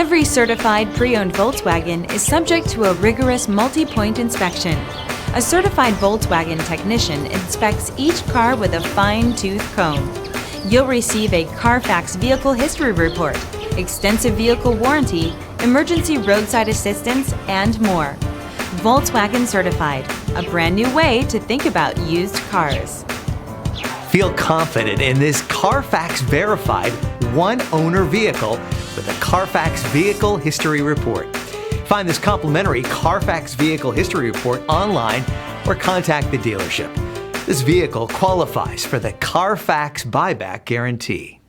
Every certified pre-owned Volkswagen is subject to a rigorous multi-point inspection. A certified Volkswagen technician inspects each car with a fine-tooth comb. You'll receive a CarFax vehicle history report, extensive vehicle warranty, emergency roadside assistance, and more. Volkswagen Certified, a brand new way to think about used cars. Feel confident in this CarFax verified one-owner vehicle with a CarFax Vehicle History Report. Find this complimentary CarFax Vehicle History Report online or contact the dealership. This vehicle qualifies for the CarFax Buyback Guarantee.